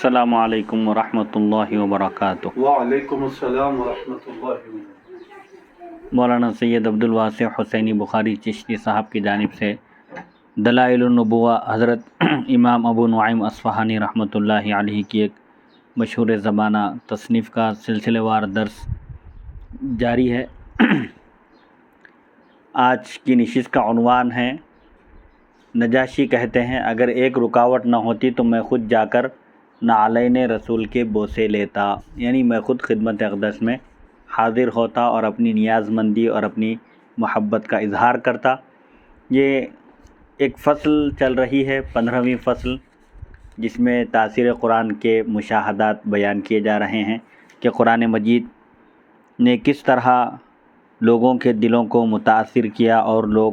السلام علیکم ورحمۃ اللہ وبرکاتہ۔ وعلیکم السلام ورحمۃ اللہ وبرکاتہ۔ مولانا سید عبدالواسع حسینی بخاری چشتی صاحب کی جانب سے دلائل النبوہ حضرت امام ابو نعیم اصفہانی رحمۃ اللہ علیہ کی ایک مشہور زبانہ تصنیف کا سلسلہ وار درس جاری ہے۔ آج کی نشست کا عنوان ہے نجاشی کہتے ہیں اگر ایک رکاوٹ نہ ہوتی تو میں خود جا کر نعلین رسول کے بوسے لیتا، یعنی میں خود خدمت اقدس میں حاضر ہوتا اور اپنی نیاز مندی اور اپنی محبت کا اظہار کرتا۔ یہ ایک فصل چل رہی ہے، 15ویں فصل، جس میں تاثیر قرآن کے مشاہدات بیان کیے جا رہے ہیں کہ قرآن مجید نے کس طرح لوگوں کے دلوں کو متاثر کیا اور لوگ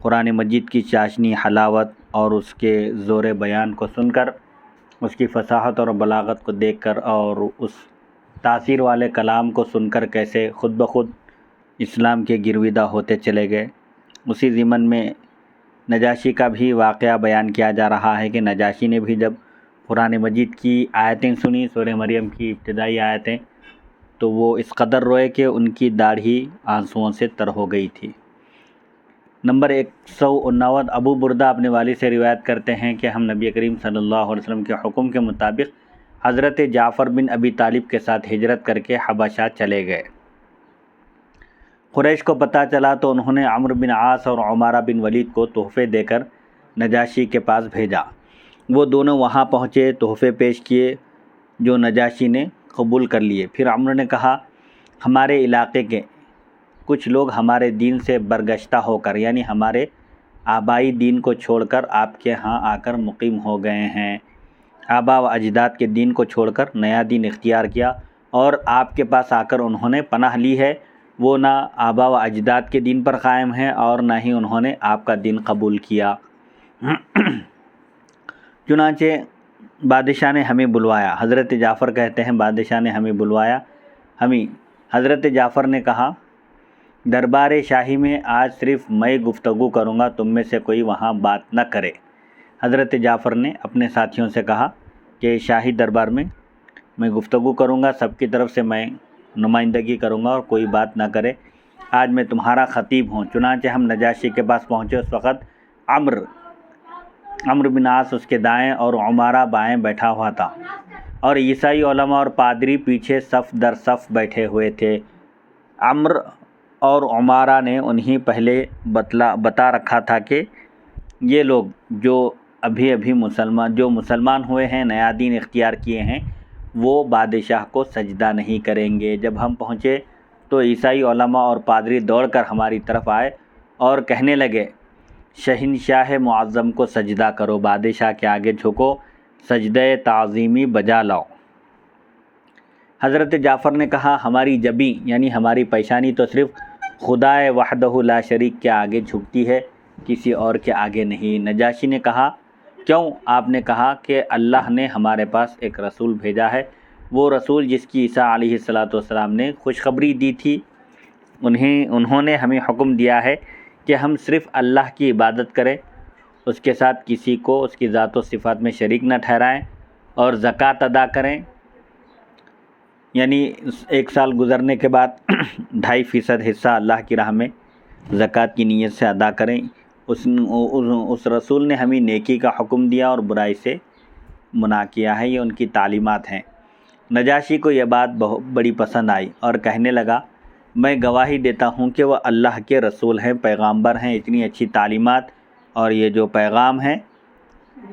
قرآن مجید کی چاشنی حلاوت اور اس کے زور بیان کو سن کر، اس کی فصاحت اور بلاغت کو دیکھ کر اور اس تاثیر والے کلام کو سن کر کیسے خود بخود اسلام کے گرویدہ ہوتے چلے گئے۔ اسی ضمن میں نجاشی کا بھی واقعہ بیان کیا جا رہا ہے کہ نجاشی نے بھی جب قرآن مجید کی آیتیں سنی، سورہ مریم کی ابتدائی آیتیں، تو وہ اس قدر روئے کہ ان کی داڑھی آنسوؤں سے تر ہو گئی تھی۔ نمبر 159 ابو بردہ اپنے والد سے روایت کرتے ہیں کہ ہم نبی کریم صلی اللہ علیہ وسلم کے حکم کے مطابق حضرت جعفر بن ابی طالب کے ساتھ ہجرت کر کے حبشہ چلے گئے۔ قریش کو پتہ چلا تو انہوں نے عمرو بن عاص اور عمارہ بن ولید کو تحفے دے کر نجاشی کے پاس بھیجا۔ وہ دونوں وہاں پہنچے، تحفے پیش کیے جو نجاشی نے قبول کر لیے۔ پھر عمرو نے کہا ہمارے علاقے کے کچھ لوگ ہمارے دین سے برگشتہ ہو کر، یعنی ہمارے آبائی دین کو چھوڑ کر آپ کے ہاں آ کر مقیم ہو گئے ہیں۔ آبا و اجداد کے دین کو چھوڑ کر نیا دین اختیار کیا اور آپ کے پاس آ کر انہوں نے پناہ لی ہے۔ وہ نہ آبا و اجداد کے دین پر قائم ہیں اور نہ ہی انہوں نے آپ کا دین قبول کیا۔ چنانچہ بادشاہ نے ہمیں بلوایا۔ حضرت جعفر کہتے ہیں بادشاہ نے ہمیں بلوایا، حضرت جعفر نے کہا دربار شاہی میں آج صرف میں گفتگو کروں گا، تم میں سے کوئی وہاں بات نہ کرے۔ حضرت جعفر نے اپنے ساتھیوں سے کہا کہ شاہی دربار میں گفتگو کروں گا، سب کی طرف سے میں نمائندگی کروں گا اور کوئی بات نہ کرے، آج میں تمہارا خطیب ہوں۔ چنانچہ ہم نجاشی کے پاس پہنچے۔ اس وقت عمرو بن عاص اس کے دائیں اور عمارہ بائیں بیٹھا ہوا تھا اور عیسائی علماء اور پادری پیچھے صف در صف بیٹھے ہوئے تھے۔ عمرو اور عمارہ نے انہیں پہلے بتا رکھا تھا کہ یہ لوگ جو ابھی مسلمان ہوئے ہیں، نیا دین اختیار کیے ہیں، وہ بادشاہ کو سجدہ نہیں کریں گے۔ جب ہم پہنچے تو عیسائی علماء اور پادری دوڑ کر ہماری طرف آئے اور کہنے لگے شہنشاہ معظم کو سجدہ کرو، بادشاہ کے آگے جھکو، سجدہ تعظیمی بجا لاؤ۔ حضرت جعفر نے کہا ہماری جبیں یعنی ہماری پیشانی تو صرف خدائے وحدہ لا شریک کے آگے جھکتی ہے، کسی اور کے آگے نہیں۔ نجاشی نے کہا کیوں؟ آپ نے کہا کہ اللہ نے ہمارے پاس ایک رسول بھیجا ہے، وہ رسول جس کی عیسیٰ علیہ السلام نے خوشخبری دی تھی، انہوں نے ہمیں حکم دیا ہے کہ ہم صرف اللہ کی عبادت کریں، اس کے ساتھ کسی کو اس کی ذات و صفات میں شریک نہ ٹھہرائیں اور زکوٰۃ ادا کریں، یعنی 1 سال گزرنے کے بعد 2.5% حصہ اللہ کی راہ میں زکوٰۃ کی نیت سے ادا کریں۔ اس رسول نے ہمیں نیکی کا حکم دیا اور برائی سے منع کیا ہے، یہ ان کی تعلیمات ہیں۔ نجاشی کو یہ بات بہت بڑی پسند آئی اور کہنے لگا میں گواہی دیتا ہوں کہ وہ اللہ کے رسول ہیں، پیغامبر ہیں، اتنی اچھی تعلیمات اور یہ جو پیغام ہے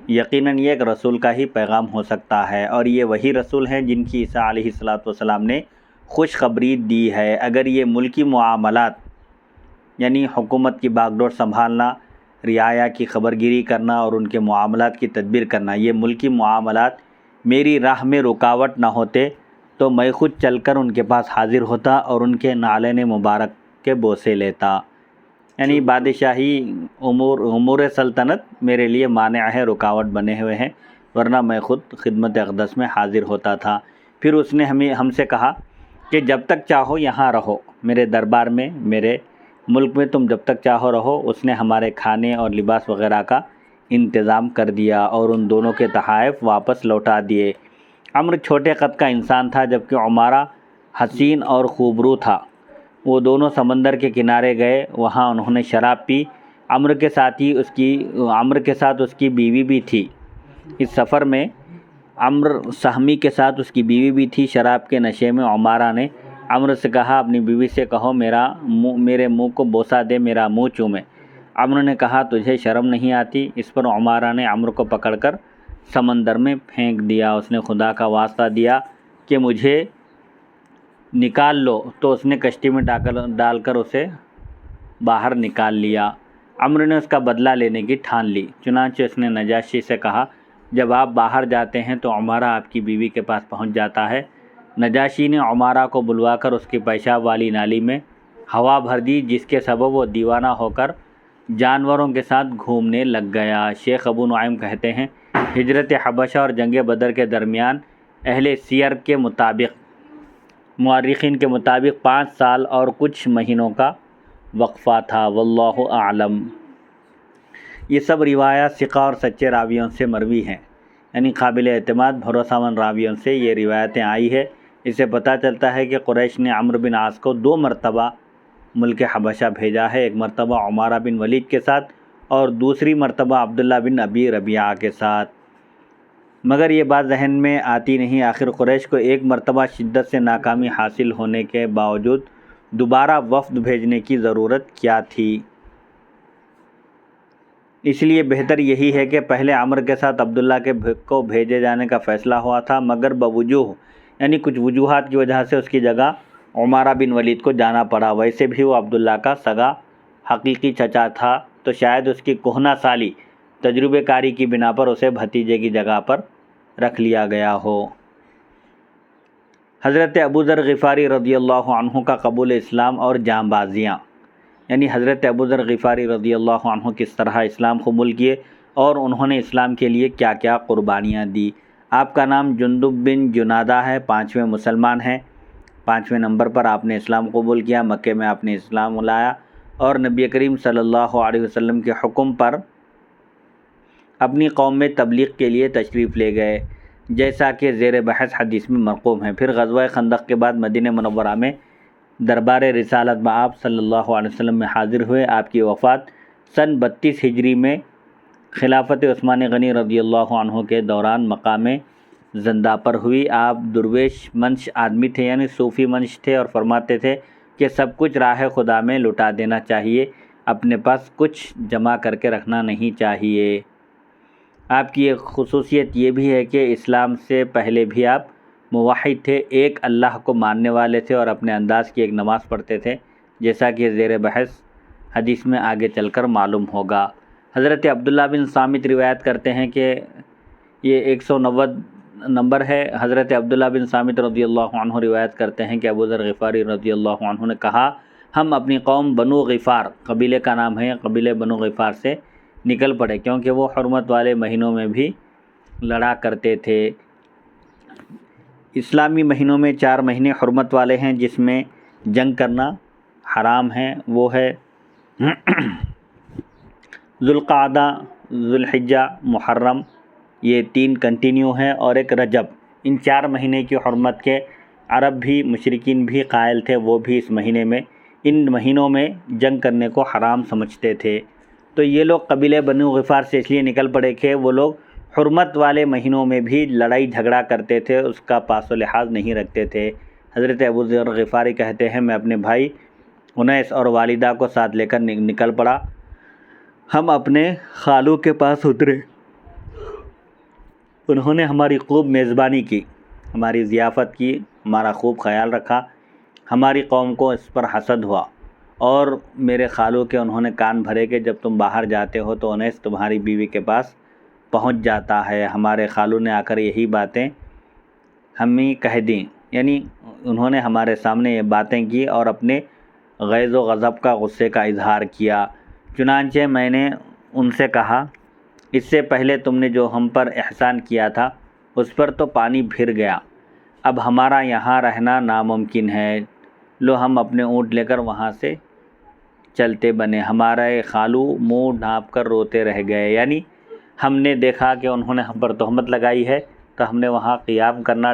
یقیناً یہ ایک رسول کا ہی پیغام ہو سکتا ہے، اور یہ وہی رسول ہیں جن کی عیسیٰ علیہ السلام نے خوشخبری دی ہے۔ اگر یہ ملکی معاملات یعنی حکومت کی باغ ڈور سنبھالنا، رعایا کی خبرگیری کرنا اور ان کے معاملات کی تدبیر کرنا، یہ ملکی معاملات میری راہ میں رکاوٹ نہ ہوتے تو میں خود چل کر ان کے پاس حاضر ہوتا اور ان کے نعلین مبارک کے بوسے لیتا، یعنی بادشاہی امور سلطنت میرے لیے مانع ہے، رکاوٹ بنے ہوئے ہیں، ورنہ میں خود خدمت اقدس میں حاضر ہوتا تھا۔ پھر اس نے ہم سے کہا کہ جب تک چاہو یہاں رہو، میرے دربار میں، میرے ملک میں تم جب تک چاہو رہو۔ اس نے ہمارے کھانے اور لباس وغیرہ کا انتظام کر دیا اور ان دونوں کے تحائف واپس لوٹا دیے۔ عمرو چھوٹے قد کا انسان تھا جبکہ عمارہ حسین اور خوبرو تھا۔ وہ دونوں سمندر کے کنارے گئے، وہاں انہوں نے شراب پی۔ عمرو کے ساتھ اس کی بیوی بھی تھی۔ اس سفر میں عمرو سہمی کے ساتھ اس کی بیوی بھی تھی۔ شراب کے نشے میں عمارہ نے عمرو سے کہا، اپنی بیوی سے کہو میرے منہ کو بوسہ دے، میرا منہ چومے۔ عمرو نے کہا، تجھے شرم نہیں آتی؟ اس پر عمارہ نے عمرو کو پکڑ کر سمندر میں پھینک دیا۔ اس نے خدا کا واسطہ دیا کہ مجھے نکال لو، تو اس نے کشتی میں ڈال کر اسے باہر نکال لیا۔ عمرو نے اس کا بدلہ لینے کی ٹھان لی، چنانچہ اس نے نجاشی سے کہا، جب آپ باہر جاتے ہیں تو عمارہ آپ کی بیوی کے پاس پہنچ جاتا ہے۔ نجاشی نے عمارہ کو بلوا کر اس کی پیشاب والی نالی میں ہوا بھر دی، جس کے سبب وہ دیوانہ ہو کر جانوروں کے ساتھ گھومنے لگ گیا۔ شیخ ابو نعیم کہتے ہیں، ہجرت حبشہ اور جنگ بدر کے درمیان اہل سیر کے مطابق، مورخین کے مطابق 5 سال اور کچھ مہینوں کا وقفہ تھا۔ واللہ اعلم۔ یہ سب روایات ثقہ اور سچے راویوں سے مروی ہیں، یعنی قابل اعتماد بھروسہ مند راویوں سے یہ روایتیں آئی ہے۔ اس سے پتہ چلتا ہے کہ قریش نے عمرو بن عاص کو 2 مرتبہ ملک حبشہ بھیجا ہے، ایک مرتبہ عمارہ بن ولید کے ساتھ اور دوسری مرتبہ عبداللہ بن ابی ربیعہ کے ساتھ۔ مگر یہ بات ذہن میں آتی نہیں، آخر قریش کو ایک مرتبہ شدت سے ناکامی حاصل ہونے کے باوجود دوبارہ وفد بھیجنے کی ضرورت کیا تھی؟ اس لیے بہتر یہی ہے کہ پہلے عمرو کے ساتھ عبداللہ کو بھیجے جانے کا فیصلہ ہوا تھا، مگر بوجوہ یعنی کچھ وجوہات کی وجہ سے اس کی جگہ عمارہ بن ولید کو جانا پڑا۔ ویسے بھی وہ عبداللہ کا سگا حقیقی چچا تھا، تو شاید اس کی کہنہ سالی تجربے کاری کی بنا پر اسے بھتیجے کی جگہ پر رکھ لیا گیا ہو۔ حضرت ابو ذر غفاری رضی اللہ عنہ کا قبول اسلام اور جاں بازیاں، یعنی حضرت ابو ذر غفاری رضی اللہ عنہ کس طرح اسلام قبول کیے اور انہوں نے اسلام کے لیے کیا کیا قربانیاں دی۔ آپ کا نام جندب بن جنادہ ہے، 5ویں مسلمان ہیں، 5ویں نمبر پر آپ نے اسلام قبول کیا۔ مکے میں آپ نے اسلام لایا اور نبی کریم صلی اللہ علیہ وسلم کے حکم پر اپنی قوم میں تبلیغ کے لیے تشریف لے گئے، جیسا کہ زیر بحث حدیث میں مرقوم ہے۔ پھر غزوہ خندق کے بعد مدینہ منورہ میں دربار رسالت میں آپ صلی اللہ علیہ وسلم میں حاضر ہوئے۔ آپ کی وفات سن 32 ہجری میں خلافت عثمان غنی رضی اللہ عنہ کے دوران مقام زندہ پر ہوئی۔ آپ درویش منش آدمی تھے، یعنی صوفی منش تھے، اور فرماتے تھے کہ سب کچھ راہ خدا میں لٹا دینا چاہیے، اپنے پاس کچھ جمع کر کے رکھنا نہیں چاہیے۔ آپ کی ایک خصوصیت یہ بھی ہے کہ اسلام سے پہلے بھی آپ موحد تھے، ایک اللہ کو ماننے والے تھے اور اپنے انداز کی ایک نماز پڑھتے تھے، جیسا کہ زیر بحث حدیث میں آگے چل کر معلوم ہوگا۔ حضرت عبداللہ بن صامت روایت کرتے ہیں کہ یہ 190 نمبر ہے۔ حضرت عبداللہ بن صامت رضی اللہ عنہ روایت کرتے ہیں کہ ابو ذر غفاری رضی اللہ عنہ نے کہا، ہم اپنی قوم بنو غفار، قبیلے کا نام ہے، قبیلے بنو غفار سے نکل پڑے، کیونکہ وہ حرمت والے مہینوں میں بھی لڑا کرتے تھے۔ اسلامی مہینوں میں 4 مہینے حرمت والے ہیں جس میں جنگ کرنا حرام ہے، وہ ہے ذوالقعدہ، ذوالحجہ، محرم، یہ 3 کنٹینیو ہیں، اور ایک رجب۔ ان 4 مہینے کی حرمت کے عرب بھی، مشرکین بھی قائل تھے، وہ بھی اس مہینے میں، ان مہینوں میں جنگ کرنے کو حرام سمجھتے تھے۔ تو یہ لوگ قبیلے بنو غفار سے اس لیے نکل پڑے کہ وہ لوگ حرمت والے مہینوں میں بھی لڑائی جھگڑا کرتے تھے، اس کا پاس و لحاظ نہیں رکھتے تھے۔ حضرت ابو ذر غفاری کہتے ہیں، میں اپنے بھائی انیس اور والدہ کو ساتھ لے کر نکل پڑا۔ ہم اپنے خالو کے پاس اترے، انہوں نے ہماری خوب میزبانی کی، ہماری ضیافت کی، ہمارا خوب خیال رکھا۔ ہماری قوم کو اس پر حسد ہوا اور میرے خالو کے انہوں نے کان بھرے کہ جب تم باہر جاتے ہو تو انیس تمہاری بیوی کے پاس پہنچ جاتا ہے۔ ہمارے خالو نے آ کر یہی باتیں ہمیں کہہ دیں، یعنی انہوں نے ہمارے سامنے یہ باتیں کی اور اپنے غیظ و غضب کا، غصے کا اظہار کیا۔ چنانچہ میں نے ان سے کہا، اس سے پہلے تم نے جو ہم پر احسان کیا تھا اس پر تو پانی پھر گیا، اب ہمارا یہاں رہنا ناممکن ہے، لو ہم اپنے اونٹ لے کر وہاں سے چلتے بنے۔ ہمارے خالو منہ ڈھانپ کر روتے رہ گئے، یعنی ہم نے دیکھا کہ انہوں نے ہم پر تہمت لگائی ہے تو ہم نے وہاں قیام کرنا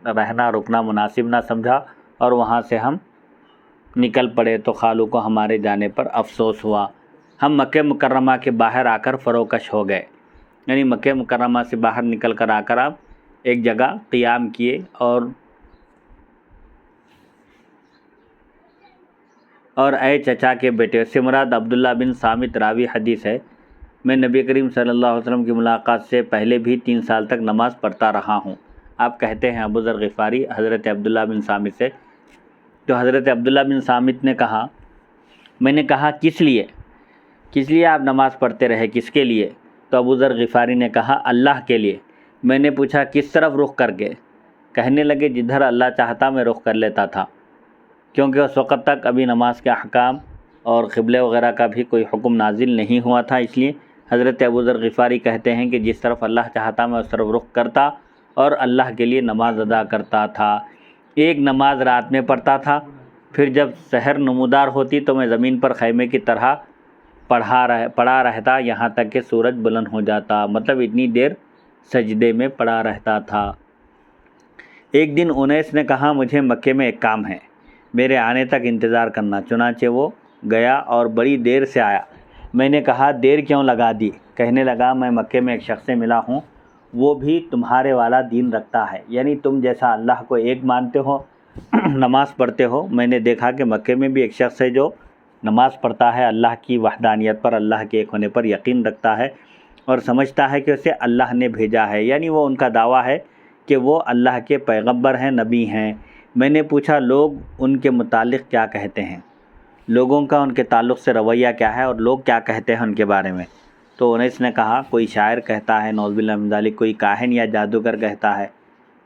رہنا رکنا مناسب نہ سمجھا اور وہاں سے ہم نکل پڑے تو خالو کو ہمارے جانے پر افسوس ہوا۔ ہم مکہ مکرمہ کے باہر آ کر فروکش ہو گئے، یعنی مکہ مکرمہ سے باہر نکل کر آ کر آپ ایک جگہ قیام کیے اور اے چچا کے بیٹے، اس سے مراد عبداللہ بن صامت راوی حدیث ہے، میں نبی کریم صلی اللہ علیہ وسلم کی ملاقات سے پہلے بھی 3 سال تک نماز پڑھتا رہا ہوں۔ آپ کہتے ہیں ابو ذر غفاری حضرت عبداللہ بن صامت سے، تو حضرت عبداللہ بن صامت نے کہا، میں نے کہا کس لیے آپ نماز پڑھتے رہے، کس کے لیے؟ تو ابو ذر غفاری نے کہا اللہ کے لیے۔ میں نے پوچھا کس طرف رخ کر کے؟ کہنے لگے جدھر اللہ چاہتا میں رخ کر لیتا تھا، کیونکہ اس وقت تک ابھی نماز کے احکام اور قبلے وغیرہ کا بھی کوئی حکم نازل نہیں ہوا تھا، اس لیے حضرت ابو ذر غفاری کہتے ہیں کہ جس طرف اللہ چاہتا میں اس طرف رخ کرتا اور اللہ کے لیے نماز ادا کرتا تھا۔ ایک نماز رات میں پڑھتا تھا، پھر جب سحر نمودار ہوتی تو میں زمین پر خیمے کی طرح پڑا رہتا یہاں تک کہ سورج بلند ہو جاتا، مطلب اتنی دیر سجدے میں پڑا رہتا تھا۔ ایک دن انیس نے کہا مجھے مکے میں ایک کام ہے، میرے آنے تک انتظار کرنا، چنانچہ وہ گیا اور بڑی دیر سے آیا۔ میں نے کہا دیر کیوں لگا دی؟ کہنے لگا میں مکے میں ایک شخص سے ملا ہوں، وہ بھی تمہارے والا دین رکھتا ہے، یعنی تم جیسا اللہ کو ایک مانتے ہو، نماز پڑھتے ہو۔ میں نے دیکھا کہ مکے میں بھی ایک شخص ہے جو نماز پڑھتا ہے، اللہ کی وحدانیت پر، اللہ کے ایک ہونے پر یقین رکھتا ہے اور سمجھتا ہے کہ اسے اللہ نے بھیجا ہے، یعنی وہ ان کا دعویٰ ہے کہ وہ اللہ کے پیغمبر ہیں، نبی ہیں۔ میں نے پوچھا لوگ ان کے متعلق کیا کہتے ہیں، لوگوں کا ان کے تعلق سے رویہ کیا ہے اور لوگ کیا کہتے ہیں ان کے بارے میں؟ تو انیس نے کہا کوئی شاعر کہتا ہے نعوذ باللہ من ذالک، کوئی کاہن یا جادوگر کہتا ہے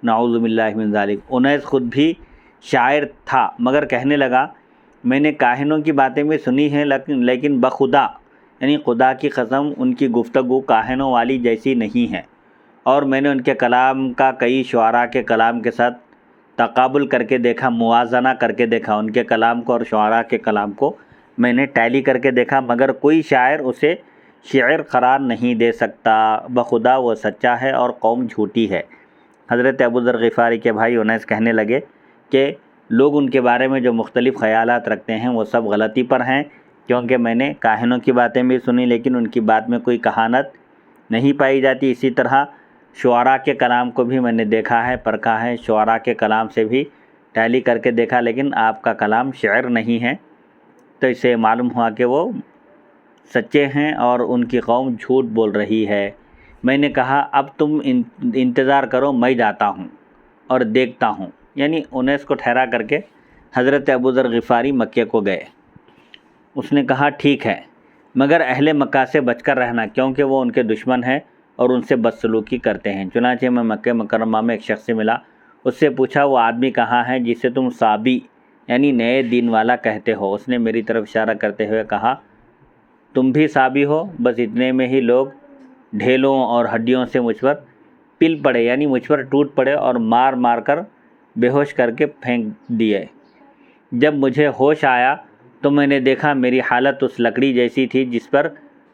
نعوذ باللہ من ذالک۔ انیس خود بھی شاعر تھا، مگر کہنے لگا میں نے کاہنوں کی باتیں بھی سنی ہیں لیکن بخدا، یعنی خدا کی قسم ان کی گفتگو کاہنوں والی جیسی نہیں ہے، اور میں نے ان کے کلام کا کئی شعراء کے کلام کے ساتھ تقابل کر کے دیکھا، موازنہ کر کے دیکھا، ان کے کلام کو اور شعراء کے کلام کو میں نے ٹیلی کر کے دیکھا، مگر کوئی شاعر اسے شعر قرار نہیں دے سکتا، بخدا وہ سچا ہے اور قوم جھوٹی ہے۔ حضرت ابو ذر غفاری کے بھائی انیس کہنے لگے کہ لوگ ان کے بارے میں جو مختلف خیالات رکھتے ہیں وہ سب غلطی پر ہیں، کیونکہ میں نے کاہنوں کی باتیں بھی سنی لیکن ان کی بات میں کوئی کہانت نہیں پائی جاتی۔ اسی طرح شعراء کے کلام کو بھی میں نے دیکھا ہے، پرکھا ہے، شعراء کے کلام سے بھی ٹیلی کر کے دیکھا، لیکن آپ کا کلام شعر نہیں ہے، تو اس سے معلوم ہوا کہ وہ سچے ہیں اور ان کی قوم جھوٹ بول رہی ہے۔ میں نے کہا اب تم انتظار کرو، میں جاتا ہوں اور دیکھتا ہوں، یعنی انیس کو ٹھہرا کر کے حضرت ابو ذر غفاری مکے کو گئے۔ اس نے کہا ٹھیک ہے، مگر اہل مکہ سے بچ کر رہنا، کیونکہ وہ ان کے دشمن ہیں اور ان سے بدسلوکی کرتے ہیں۔ چنانچہ میں مکہ مکرمہ میں ایک شخص سے ملا، اس سے پوچھا وہ آدمی کہاں ہے جسے تم صابی یعنی نئے دین والا کہتے ہو؟ اس نے میری طرف اشارہ کرتے ہوئے کہا تم بھی صابی ہو، بس اتنے میں ہی لوگ ڈھیلوں اور ہڈیوں سے مجھ پر پل پڑے، یعنی مجھ پر ٹوٹ پڑے اور مار مار کر بے ہوش کر کے پھینک دیے۔ جب مجھے ہوش آیا تو میں نے دیکھا میری حالت اس لکڑی جیسی تھی جس پر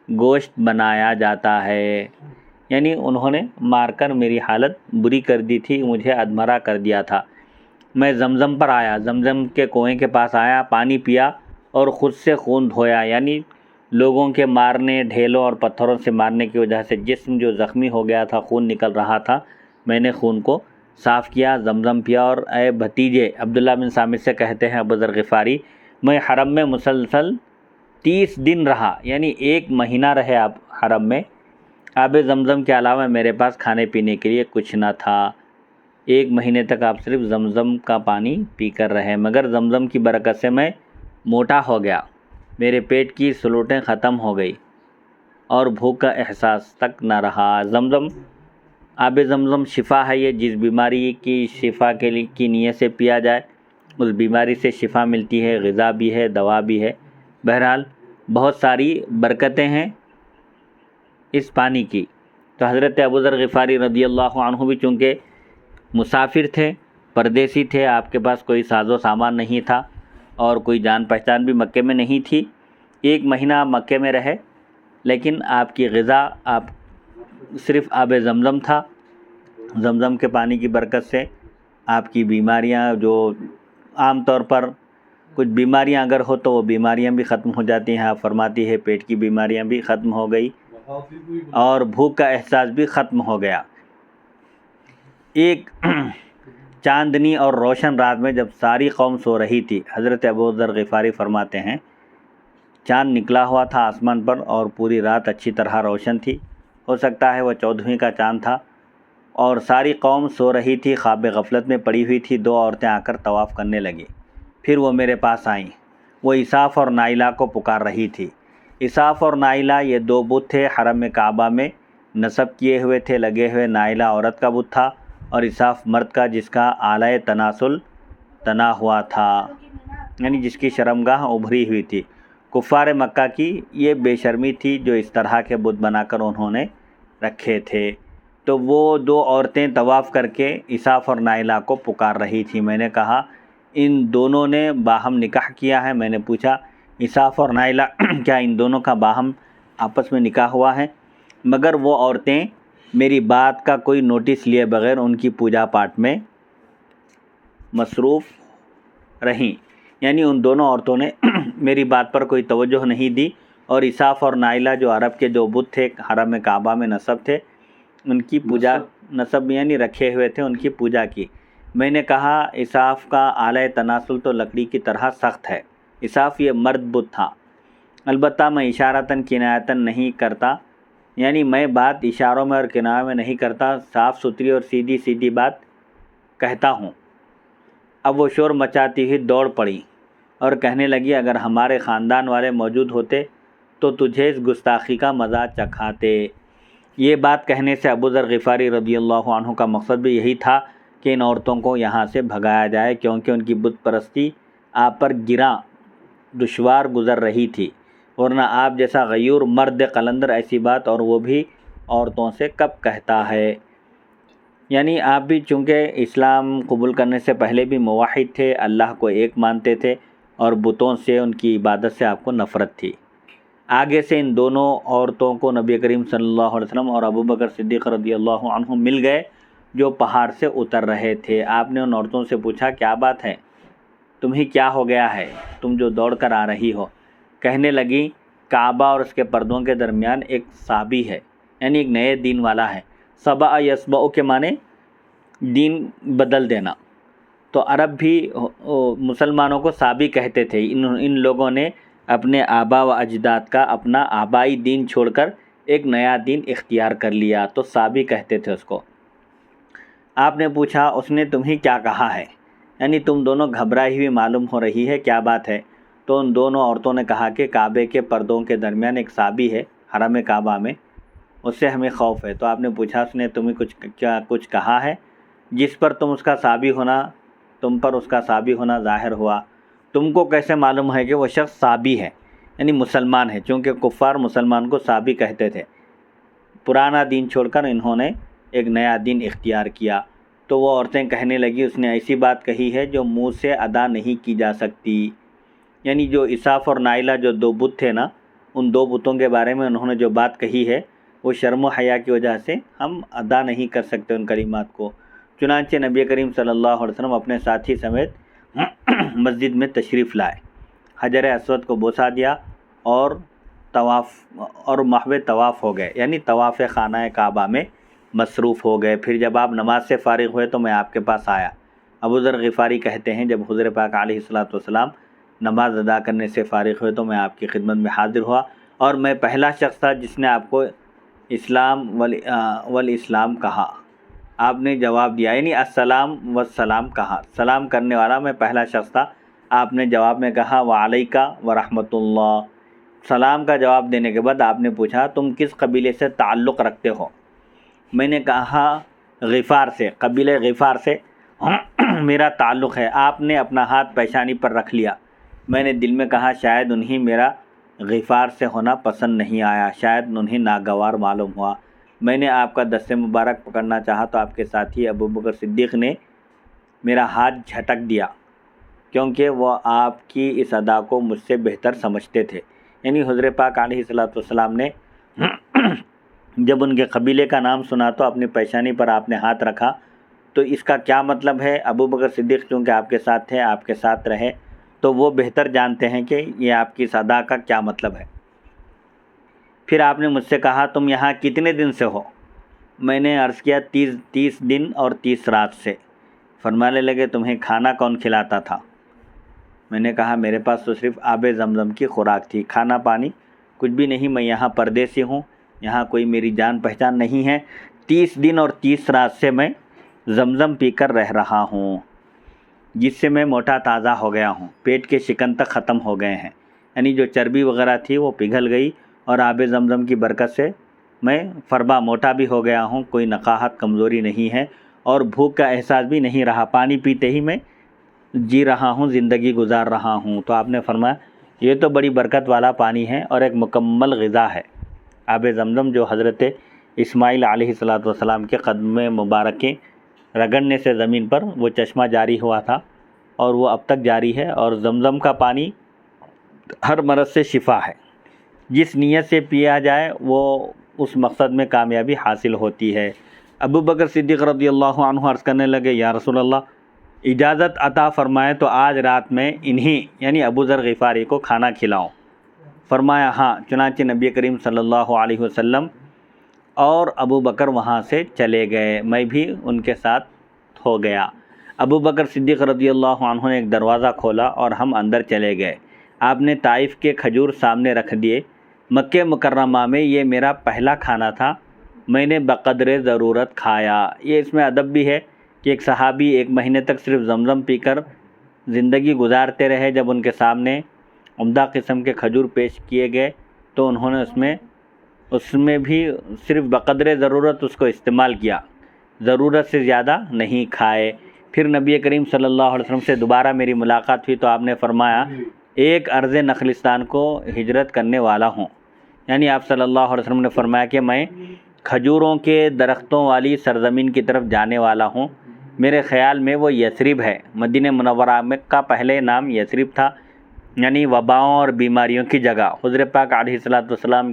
گوشت بنایا جاتا ہے، یعنی انہوں نے مار کر میری حالت بری کر دی تھی، مجھے ادھمرا کر دیا تھا۔ میں زمزم پر آیا، زمزم کے کنویں کے پاس آیا، پانی پیا اور خود سے خون دھویا، یعنی لوگوں کے مارنے، ڈھیلوں اور پتھروں سے مارنے کی وجہ سے جسم جو زخمی ہو گیا تھا، خون نکل رہا تھا، میں نے خون کو صاف کیا، زمزم پیا۔ اور اے بھتیجے، عبداللہ بن صامت سے کہتے ہیں ابو ذر غفاری، میں حرم میں مسلسل 30 دن رہا، یعنی 1 مہینہ رہے آپ حرم میں۔ آب زمزم کے علاوہ میرے پاس کھانے پینے کے لیے کچھ نہ تھا۔ 1 مہینے تک آپ صرف زمزم کا پانی پی کر رہے، مگر زمزم کی برکت سے میں موٹا ہو گیا، میرے پیٹ کی سلوٹیں ختم ہو گئی اور بھوک کا احساس تک نہ رہا۔ آب زمزم شفا ہے، یہ جس بیماری کی شفا کی نیت سے پیا جائے اس بیماری سے شفا ملتی ہے، غذا بھی ہے، دوا بھی ہے۔ بہرحال بہت ساری برکتیں ہیں اس پانی کی۔ تو حضرت ابو ذر غفاری رضی اللہ عنہ بھی چونکہ مسافر تھے، پردیسی تھے، آپ کے پاس کوئی ساز و سامان نہیں تھا اور کوئی جان پہچان بھی مکے میں نہیں تھی، 1 مہینہ مکے میں رہے، لیکن آپ کی غذا آپ صرف آب زمزم تھا، زمزم کے پانی کی برکت سے آپ کی بیماریاں، جو عام طور پر کچھ بیماریاں اگر ہو تو وہ بیماریاں بھی ختم ہو جاتی ہیں. آپ فرماتی ہے پیٹ کی بیماریاں بھی ختم ہو گئی اور بھوک کا احساس بھی ختم ہو گیا. ایک چاندنی اور روشن رات میں جب ساری قوم سو رہی تھی، حضرت ابو ذر غفاری فرماتے ہیں چاند نکلا ہوا تھا آسمان پر اور پوری رات اچھی طرح روشن تھی. ہو سکتا ہے وہ 14ویں کا چاند تھا اور ساری قوم سو رہی تھی، خواب غفلت میں پڑی ہوئی تھی. 2 عورتیں آ کر طواف کرنے لگیں. پھر وہ میرے پاس آئیں. وہ اساف اور نائلہ کو پکار رہی تھی. اساف اور نائلہ یہ 2 بت تھے، حرم کعبہ میں نصب کیے ہوئے تھے لگے ہوئے. نائلہ عورت کا بت تھا اور اساف مرد کا، جس کا آلۂ تناسل تنا ہوا تھا، یعنی جس کی شرمگاہ ابھری ہوئی تھی. کفار مکہ کی یہ بے شرمی تھی جو اس طرح کے بت بنا کر انہوں نے رکھے تھے. تو وہ 2 عورتیں طواف کر کے اساف اور نائلہ کو پکار رہی تھیں. میں نے کہا ان دونوں نے باہم نکاح کیا ہے؟ میں نے پوچھا اساف اور نائلہ کیا ان دونوں کا باہم آپس میں نکاح ہوا ہے؟ مگر وہ عورتیں میری بات کا کوئی نوٹس لیے بغیر ان کی پوجا پاٹ میں مصروف رہیں. یعنی ان دونوں عورتوں نے میری بات پر کوئی توجہ نہیں دی اور اساف اور نائلہ جو عرب کے 2 بت تھے حرم کعبہ میں نصب تھے، ان کی پوجا نصب یعنی رکھے ہوئے تھے، ان کی پوجا کی. میں نے کہا اساف کا آلۂ تناسل تو لکڑی کی طرح سخت ہے. اساف یہ مرد بت تھا. البتہ میں اشارتاً کنایتاً نہیں کرتا، یعنی میں بات اشاروں میں اور کنایوں میں نہیں کرتا، صاف ستھری اور سیدھی سیدھی بات کہتا ہوں. اب وہ شور مچاتی ہوئی دوڑ پڑی اور کہنے لگی اگر ہمارے خاندان والے موجود ہوتے تو تجھے اس گستاخی کا مزہ چکھاتے. یہ بات کہنے سے ابو ذر غفاری رضی اللہ عنہ کا مقصد بھی یہی تھا کہ ان عورتوں کو یہاں سے بھگایا جائے، کیونکہ ان کی بت پرستی آپ پر گراں دشوار گزر رہی تھی، ورنہ آپ جیسا غیور مرد قلندر ایسی بات اور وہ بھی عورتوں سے کب کہتا ہے. یعنی آپ بھی چونکہ اسلام قبول کرنے سے پہلے بھی موحد تھے، اللہ کو ایک مانتے تھے اور بتوں سے، ان کی عبادت سے آپ کو نفرت تھی. آگے سے ان دونوں عورتوں کو نبی کریم صلی اللہ علیہ وسلم اور ابو بکر صدیق رضی اللہ عنہ مل گئے جو پہاڑ سے اتر رہے تھے. آپ نے ان عورتوں سے پوچھا کیا بات ہے، تمہیں کیا ہو گیا ہے، تم جو دوڑ کر آ رہی ہو؟ کہنے لگی کعبہ اور اس کے پردوں کے درمیان ایک صابی ہے، یعنی ایک نئے دین والا ہے. صبا یصبع کے معنی دین بدل دینا. تو عرب بھی مسلمانوں کو صابی کہتے تھے. ان لوگوں نے اپنے آبا و اجداد کا اپنا آبائی دین چھوڑ کر ایک نیا دین اختیار کر لیا، تو صابی کہتے تھے اس کو. آپ نے پوچھا اس نے تمہیں کیا کہا ہے، یعنی تم دونوں گھبرائی ہوئی معلوم ہو رہی ہے، کیا بات ہے؟ تو ان دونوں عورتوں نے کہا کہ کعبے کے پردوں کے درمیان ایک صابی ہے حرم کعبہ میں، اس سے ہمیں خوف ہے. تو آپ نے پوچھا اس نے تمہیں کچھ کہا ہے جس پر تم پر اس کا صابی ہونا ظاہر ہوا؟ تم کو کیسے معلوم ہے کہ وہ شخص صابی ہے، یعنی مسلمان ہے؟ چونکہ کفار مسلمان کو صابی کہتے تھے. پرانا دین چھوڑ کر انہوں نے ایک نیا دین اختیار کیا. تو وہ عورتیں کہنے لگی اس نے ایسی بات کہی ہے جو منہ سے ادا نہیں کی جا سکتی. یعنی جو اساف اور نائلہ جو 2 بت تھے نا، ان 2 بتوں کے بارے میں انہوں نے جو بات کہی ہے وہ شرم و حیا کی وجہ سے ہم ادا نہیں کر سکتے ان کلمات کو. چنانچہ نبی کریم صلی اللہ علیہ وسلم اپنے ساتھی سمیت مسجد میں تشریف لائے، حجر اسود کو بوسہ دیا اور محو طواف ہو گئے، یعنی طواف خانہ کعبہ میں مصروف ہو گئے. پھر جب آپ نماز سے فارغ ہوئے تو میں آپ کے پاس آیا. ابو ذر غفاری کہتے ہیں جب حضور پاک علیہ الصلوۃ والسلام نماز ادا کرنے سے فارغ ہوئے تو میں آپ کی خدمت میں حاضر ہوا اور میں پہلا شخص تھا جس نے آپ کو اسلام والاسلام کہا. آپ نے جواب دیا، یعنی السلام والسلام کہا، سلام کرنے والا میں پہلا شخص تھا. آپ نے جواب میں کہا وعلیکہ ورحمۃ اللہ. سلام کا جواب دینے کے بعد آپ نے پوچھا تم کس قبیلے سے تعلق رکھتے ہو؟ میں نے کہا غفار سے، قبیلہ غفار سے میرا تعلق ہے. آپ نے اپنا ہاتھ پیشانی پر رکھ لیا. میں نے دل میں کہا شاید انہیں میرا غفار سے ہونا پسند نہیں آیا، شاید انہیں ناگوار معلوم ہوا. میں نے آپ کا دست مبارک پکڑنا چاہا تو آپ کے ساتھی ابو بکر صدیق نے میرا ہاتھ جھٹک دیا، کیونکہ وہ آپ کی اس ادا کو مجھ سے بہتر سمجھتے تھے. یعنی حضور پاک علیہ الصلوۃ والسلام نے جب ان کے قبیلے کا نام سنا تو اپنی پیشانی پر آپ نے ہاتھ رکھا، تو اس کا کیا مطلب ہے؟ ابو بکر صدیق چونکہ آپ کے ساتھ تھے، آپ کے ساتھ رہے، تو وہ بہتر جانتے ہیں کہ یہ آپ کی صدا کا کیا مطلب ہے۔ پھر آپ نے مجھ سے کہا تم یہاں کتنے دن سے ہو؟ میں نے عرض کیا 30 دن اور 30 رات سے۔ فرمانے لگے تمہیں کھانا کون کھلاتا تھا؟ میں نے کہا میرے پاس تو صرف آب زمزم کی خوراک تھی، کھانا پانی کچھ بھی نہیں، میں یہاں پردیسی ہوں، یہاں کوئی میری جان پہچان نہیں ہے، 30 دن اور 30 رات سے میں زمزم پی کر رہ رہا ہوں، جس سے میں موٹا تازہ ہو گیا ہوں، پیٹ کے شکن تک ختم ہو گئے ہیں، یعنی جو چربی وغیرہ تھی وہ پگھل گئی، اور آب زمزم کی برکت سے میں فربا موٹا بھی ہو گیا ہوں، کوئی نقاہت کمزوری نہیں ہے، اور بھوک کا احساس بھی نہیں رہا، پانی پیتے ہی میں جی رہا ہوں، زندگی گزار رہا ہوں۔ تو آپ نے فرمایا یہ تو بڑی برکت والا پانی ہے اور ایک مکمل غذا ہے۔ آب زمزم جو حضرت اسماعیل علیہ السلام کے قدم مبارکیں رگڑنے سے زمین پر وہ چشمہ جاری ہوا تھا، اور وہ اب تک جاری ہے، اور زمزم کا پانی ہر مرض سے شفا ہے، جس نیت سے پیا جائے وہ اس مقصد میں کامیابی حاصل ہوتی ہے۔ ابو بکر صدیق رضی اللہ عنہ عرض کرنے لگے یا رسول اللہ اجازت عطا فرمائے تو آج رات میں انہی یعنی ابو ذر غفاری کو کھانا کھلاؤں۔ فرمایا ہاں۔ چنانچہ نبی کریم صلی اللہ علیہ وسلم اور ابو بکر وہاں سے چلے گئے، میں بھی ان کے ساتھ ہو گیا۔ ابو بکر صدیق رضی اللہ عنہ نے ایک دروازہ کھولا اور ہم اندر چلے گئے۔ آپ نے طائف کے کھجور سامنے رکھ دیے۔ مکہ مکرمہ میں یہ میرا پہلا کھانا تھا، میں نے بقدر ضرورت کھایا۔ یہ اس میں ادب بھی ہے کہ ایک صحابی 1 مہینے تک صرف زمزم پی کر زندگی گزارتے رہے، جب ان کے سامنے عمدہ قسم کے کھجور پیش کیے گئے تو انہوں نے اس میں بھی صرف بقدر ضرورت اس کو استعمال کیا، ضرورت سے زیادہ نہیں کھائے۔ پھر نبی کریم صلی اللہ علیہ وسلم سے دوبارہ میری ملاقات ہوئی تو آپ نے فرمایا ایک ارض نخلستان کو ہجرت کرنے والا ہوں، یعنی آپ صلی اللہ علیہ وسلم نے فرمایا کہ میں کھجوروں کے درختوں والی سرزمین کی طرف جانے والا ہوں، میرے خیال میں وہ یثرب ہے۔ مدینہ منورہ میں کا پہلے نام یثرب تھا، یعنی وباؤں اور بیماریوں کی جگہ۔ حضور پاک علیہ السلام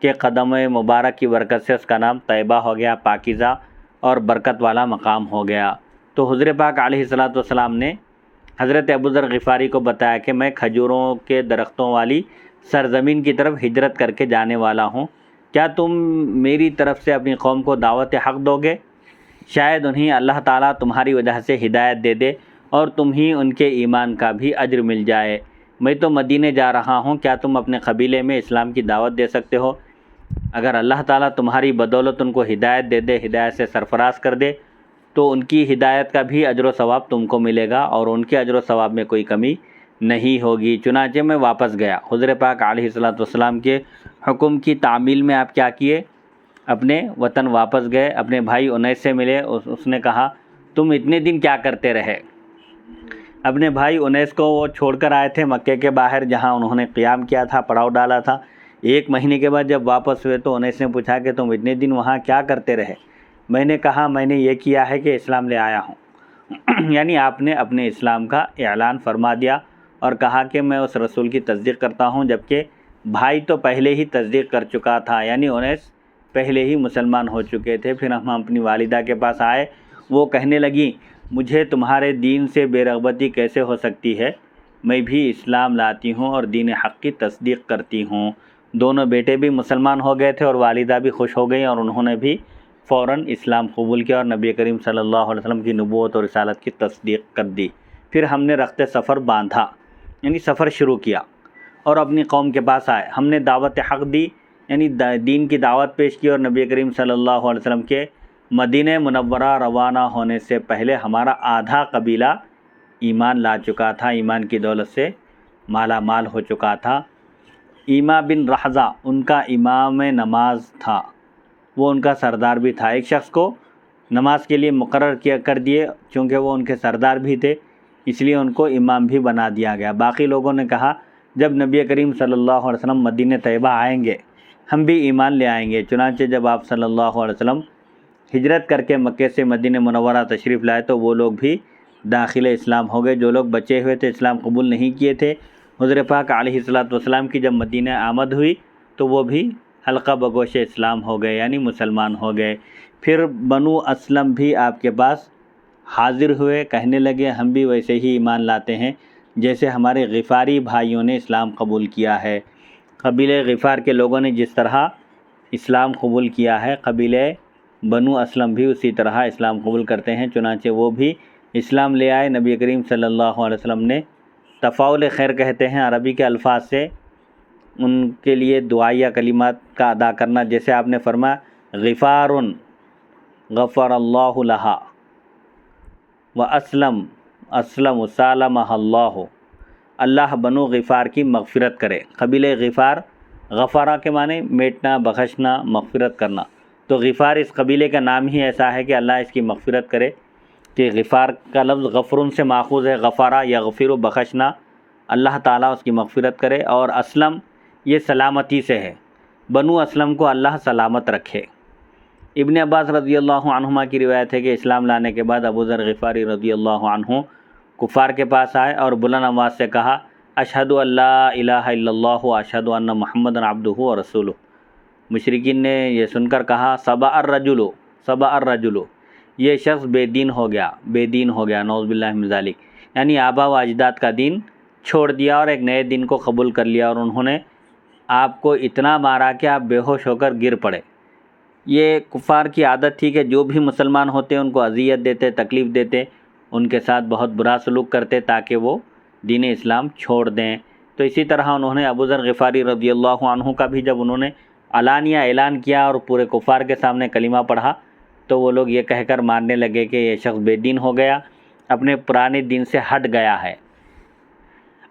کے قدم مبارک کی برکت سے اس کا نام طیبہ ہو گیا، پاکیزہ اور برکت والا مقام ہو گیا۔ تو حضور پاک علیہ السلام نے حضرت ابو ذر غفاری کو بتایا کہ میں کھجوروں کے درختوں والی سرزمین کی طرف ہجرت کر کے جانے والا ہوں، کیا تم میری طرف سے اپنی قوم کو دعوت حق دو گے؟ شاید انہیں اللہ تعالیٰ تمہاری وجہ سے ہدایت دے دے اور تمہیں ان کے ایمان کا بھی اجر مل جائے۔ میں تو مدینے جا رہا ہوں، کیا تم اپنے قبیلے میں اسلام کی دعوت دے سکتے ہو؟ اگر اللہ تعالیٰ تمہاری بدولت ان کو ہدایت دے دے، ہدایت سے سرفراز کر دے، تو ان کی ہدایت کا بھی اجر و ثواب تم کو ملے گا اور ان کے اجر و ثواب میں کوئی کمی نہیں ہوگی۔ چنانچہ میں واپس گیا۔ حضور پاک علیہ السلام کے حکم کی تعمیل میں آپ کیا کیے؟ اپنے وطن واپس گئے، اپنے بھائی انیس سے ملے۔ اس نے کہا تم اتنے دن کیا کرتے رہے؟ اپنے بھائی انیس کو وہ چھوڑ کر آئے تھے مکے کے باہر، جہاں انہوں نے قیام کیا تھا، پڑاؤ ڈالا تھا۔ 1 مہینے کے بعد جب واپس ہوئے تو انیس نے پوچھا کہ تم اتنے دن وہاں کیا کرتے رہے؟ میں نے کہا میں نے یہ کیا ہے کہ اسلام لے آیا ہوں یعنی آپ نے اپنے اسلام کا اعلان فرما دیا اور کہا کہ میں اس رسول کی تصدیق کرتا ہوں، جبکہ بھائی تو پہلے ہی تصدیق کر چکا تھا، یعنی انیس پہلے ہی مسلمان ہو چکے تھے۔ پھر ہم اپنی والدہ کے پاس آئے، وہ کہنے لگی مجھے تمہارے دین سے بے رغبتی کیسے ہو سکتی ہے، میں بھی اسلام لاتی ہوں اور دین حق کی تصدیق کرتی ہوں۔ دونوں بیٹے بھی مسلمان ہو گئے تھے اور والدہ بھی خوش ہو گئی اور انہوں نے بھی فوراً اسلام قبول کیا اور نبی کریم صلی اللہ علیہ وسلم کی نبوت اور رسالت کی تصدیق کر دی۔ پھر ہم نے رخت سفر باندھا، یعنی سفر شروع کیا اور اپنی قوم کے پاس آئے۔ ہم نے دعوت حق دی، یعنی دین کی دعوت پیش کی، اور نبی کریم صلی اللہ علیہ وسلم کے مدینہ منورہ روانہ ہونے سے پہلے ہمارا آدھا قبیلہ ایمان لا چکا تھا، ایمان کی دولت سے مالا مال ہو چکا تھا۔ ایما بن رحزہ ان کا امام نماز تھا، وہ ان کا سردار بھی تھا۔ ایک شخص کو نماز کے لیے مقرر کر دیے، چونکہ وہ ان کے سردار بھی تھے اس لیے ان کو امام بھی بنا دیا گیا۔ باقی لوگوں نے کہا جب نبی کریم صلی اللہ علیہ وسلم مدینہ طیبہ آئیں گے ہم بھی ایمان لے آئیں گے۔ چنانچہ جب آپ صلی اللہ علیہ وسلم ہجرت کر کے مکے سے مدینہ منورہ تشریف لائے تو وہ لوگ بھی داخل اسلام ہو گئے۔ جو لوگ بچے ہوئے تھے، اسلام قبول نہیں کیے تھے، حضور پاک علیہ السلام کی جب مدینہ آمد ہوئی تو وہ بھی حلقہ بگوش اسلام ہو گئے یعنی مسلمان ہو گئے۔ پھر بنو اسلم بھی آپ کے پاس حاضر ہوئے، کہنے لگے ہم بھی ویسے ہی ایمان لاتے ہیں جیسے ہمارے غفاری بھائیوں نے اسلام قبول کیا ہے۔ قبیلہ غفار کے لوگوں نے جس طرح اسلام قبول کیا ہے، قبیلہ بنو اسلم بھی اسی طرح اسلام قبول کرتے ہیں، چنانچہ وہ بھی اسلام لے آئے۔ نبی کریم صلی اللہ علیہ وسلم نے تفاعل خیر کہتے ہیں عربی کے الفاظ سے ان کے لیے دعائیہ کلمات کا ادا کرنا، جیسے آپ نے فرمایا غفار غفر اللہ لہا و اسلم اسلم سالمہ اللہ، اللہ بنو غفار کی مغفرت کرے۔ قبیلہ غفار، غفارہ کے معنی میٹنا، بخشنا، مغفرت کرنا، تو غفار اس قبیلے کا نام ہی ایسا ہے کہ اللہ اس کی مغفرت کرے، کہ غفار کا لفظ غفرن سے ماخوذ ہے، غفارہ یغفر بخشنا، اللہ تعالیٰ اس کی مغفرت کرے۔ اور اسلم یہ سلامتی سے ہے، بنو اسلم کو اللہ سلامت رکھے۔ ابن عباس رضی اللہ عنہما کی روایت ہے کہ اسلام لانے کے بعد ابو ذر غفاری رضی اللہ عنہ کفار کے پاس آئے اور بلند آواز سے کہا اشہد ان لا الہ الا اللہ و اشہد ان محمد عبدہ و رسولہ۔ مشرکین نے یہ سن کر کہا صبا الرجل، یہ شخص بے دین ہو گیا، نعوذ باللہ من ذالک، یعنی آبا و اجداد کا دین چھوڑ دیا اور ایک نئے دین کو قبول کر لیا، اور انہوں نے آپ کو اتنا مارا کہ آپ بے ہوش ہو کر گر پڑے۔ یہ کفار کی عادت تھی کہ جو بھی مسلمان ہوتے ان کو اذیت دیتے، تکلیف دیتے، ان کے ساتھ بہت برا سلوک کرتے تاکہ وہ دین اسلام چھوڑ دیں۔ تو اسی طرح انہوں نے ابو ذر غفاری رضی اللہ عنہ کا بھی جب انہوں نے علانیہ اعلان کیا اور پورے کفار کے سامنے کلمہ پڑھا تو وہ لوگ یہ کہہ کر ماننے لگے کہ یہ شخص بے دین ہو گیا، اپنے پرانے دین سے ہٹ گیا ہے۔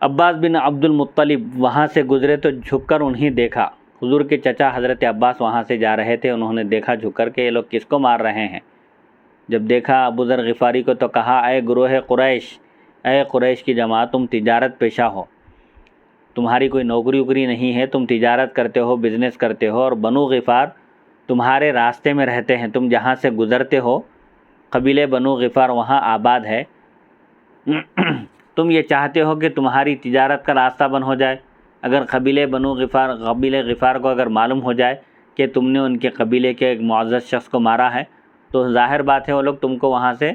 عباس بن عبد المطلب وہاں سے گزرے تو جھک کر انہیں دیکھا، حضور کے چچا حضرت عباس وہاں سے جا رہے تھے، انہوں نے دیکھا جھک کر کہ یہ لوگ کس کو مار رہے ہیں۔ جب دیکھا ابو ذر غفاری کو تو کہا اے گروہ قریش، اے قریش کی جماعت، تم تجارت پیشہ ہو، تمہاری کوئی نوکری وکری نہیں ہے، تم تجارت کرتے ہو، بزنس کرتے ہو، اور بنو غفار تمہارے راستے میں رہتے ہیں، تم جہاں سے گزرتے ہو قبیلے بنو غفار وہاں آباد ہے، تم یہ چاہتے ہو کہ تمہاری تجارت کا راستہ بند ہو جائے۔ اگر قبیلے غفار کو اگر معلوم ہو جائے کہ تم نے ان کے قبیلے کے ایک معزز شخص کو مارا ہے تو ظاہر بات ہے وہ لوگ تم کو وہاں سے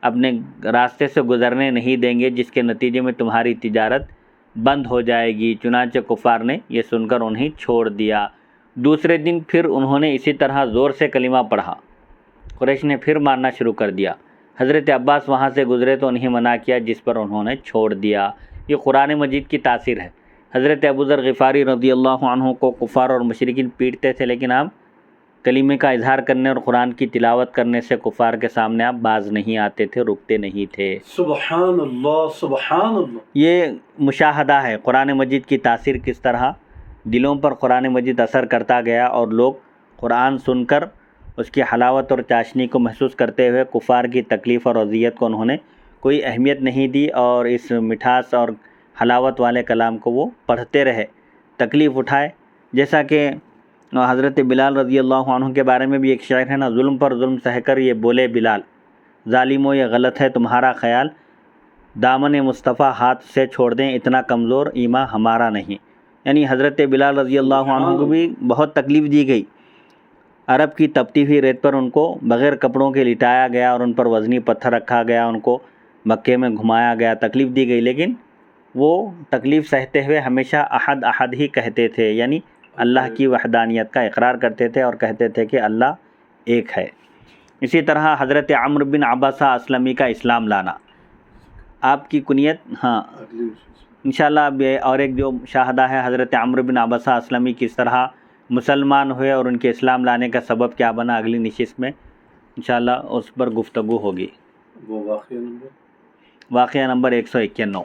اپنے راستے سے گزرنے نہیں دیں گے، جس کے نتیجے میں تمہاری تجارت بند ہو جائے گی۔ چنانچہ کفار نے یہ سن کر انہیں چھوڑ دیا۔ دوسرے دن پھر انہوں نے اسی طرح زور سے کلمہ پڑھا، قریش نے پھر مارنا شروع کر دیا۔ حضرت عباس وہاں سے گزرے تو انہیں منع کیا، جس پر انہوں نے چھوڑ دیا۔ یہ قرآن مجید کی تاثیر ہے۔ حضرت ابو ذر غفاری رضی اللہ عنہ کو کفار اور مشرکین پیٹتے تھے، لیکن آپ کلمے کا اظہار کرنے اور قرآن کی تلاوت کرنے سے کفار کے سامنے آپ باز نہیں آتے تھے، رکتے نہیں تھے۔ سبحان اللہ، سبحان اللہ۔ یہ مشاہدہ ہے قرآن مجید کی تاثیر کس طرح دلوں پر قرآن مجید اثر کرتا گیا، اور لوگ قرآن سن کر اس کی حلاوت اور چاشنی کو محسوس کرتے ہوئے کفار کی تکلیف اور اذیت کو انہوں نے کوئی اہمیت نہیں دی، اور اس مٹھاس اور حلاوت والے کلام کو وہ پڑھتے رہے، تکلیف اٹھائے۔ جیسا کہ حضرت بلال رضی اللہ عنہ کے بارے میں بھی ایک شعر ہے نا، ظلم پر ظلم سہ کر یہ بولے بلال، ظالموں یہ غلط ہے تمہارا خیال، دامن مصطفیٰ ہاتھ سے چھوڑ دیں، اتنا کمزور ایمان ہمارا نہیں۔ یعنی حضرت بلال رضی اللہ عنہ کو بھی بہت تکلیف دی گئی، عرب کی تپتی ہوئی ریت پر ان کو بغیر کپڑوں کے لٹایا گیا اور ان پر وزنی پتھر رکھا گیا، ان کو مکے میں گھمایا گیا، تکلیف دی گئی، لیکن وہ تکلیف سہتے ہوئے ہمیشہ احد احد ہی کہتے تھے، یعنی اللہ کی وحدانیت کا اقرار کرتے تھے اور کہتے تھے کہ اللہ ایک ہے۔ اسی طرح حضرت عمرو بن عبسہ اسلمی کا اسلام لانا، آپ کی کنیت انشاءاللہ اب اور ایک جو مشاہدہ ہے حضرت عمرو بن عبسہ اسلمی کس طرح مسلمان ہوئے اور ان کے اسلام لانے کا سبب کیا بنا، اگلی نشست میں انشاءاللہ اس پر گفتگو ہوگی۔ وہ واقعہ نمبر 191۔